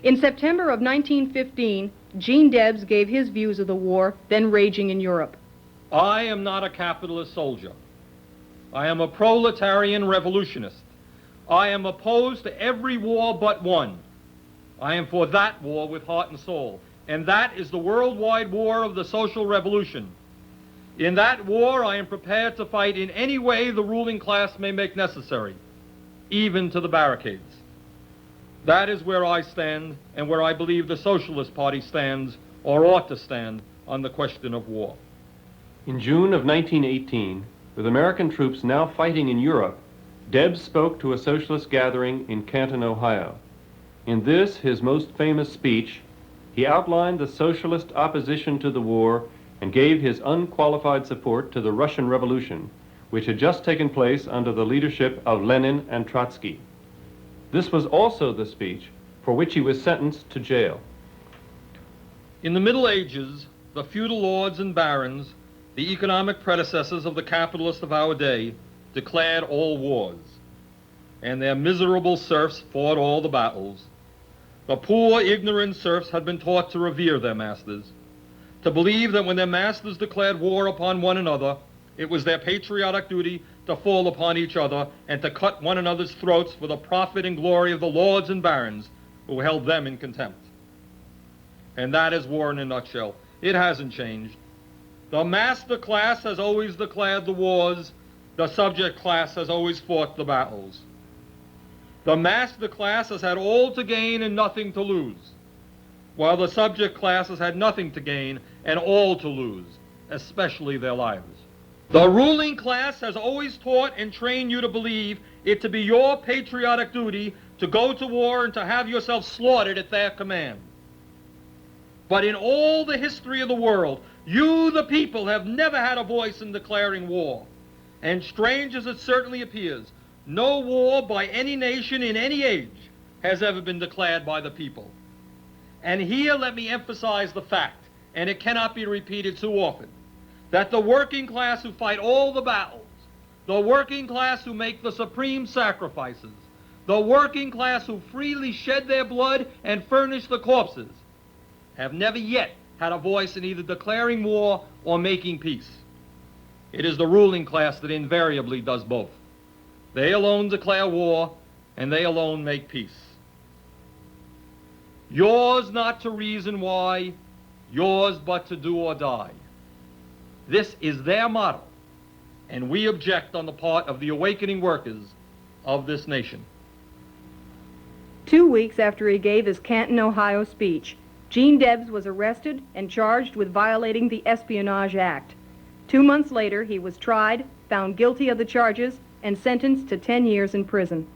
In September of 1915, Gene Debs gave his views of the war then raging in Europe. I am not a capitalist soldier. I am a proletarian revolutionist. I am opposed to every war but one. I am for that war with heart and soul, and that is the worldwide war of the social revolution. In that war, I am prepared to fight in any way the ruling class may make necessary, even to the barricades. That is where I stand, and where I believe the Socialist Party stands, or ought to stand, on the question of war. In June of 1918, with American troops now fighting in Europe, Debs spoke to a socialist gathering in Canton, Ohio. In this, his most famous speech, he outlined the socialist opposition to the war and gave his unqualified support to the Russian Revolution, which had just taken place under the leadership of Lenin and Trotsky. This was also the speech for which he was sentenced to jail. In the Middle Ages, the feudal lords and barons, the economic predecessors of the capitalists of our day, declared all wars, and their miserable serfs fought all the battles. The poor, ignorant serfs had been taught to revere their masters, to believe that when their masters declared war upon one another, it was their patriotic duty to fall upon each other and to cut one another's throats for the profit and glory of the lords and barons who held them in contempt. And that is war in a nutshell. It hasn't changed. The master class has always declared the wars. The subject class has always fought the battles. The master class has had all to gain and nothing to lose, while the subject class has had nothing to gain and all to lose, especially their lives. The ruling class has always taught and trained you to believe it to be your patriotic duty to go to war and to have yourself slaughtered at their command. But in all the history of the world, you, the people, have never had a voice in declaring war. And strange as it certainly appears, no war by any nation in any age has ever been declared by the people. And here let me emphasize the fact, and it cannot be repeated too often, that the working class who fight all the battles, the working class who make the supreme sacrifices, the working class who freely shed their blood and furnish the corpses, have never yet had a voice in either declaring war or making peace. It is the ruling class that invariably does both. They alone declare war, and they alone make peace. Yours not to reason why, yours but to do or die. This is their motto, and we object on the part of the awakening workers of this nation. 2 weeks after he gave his Canton, Ohio speech, Gene Debs was arrested and charged with violating the Espionage Act. 2 months later, he was tried, found guilty of the charges, and sentenced to 10 years in prison.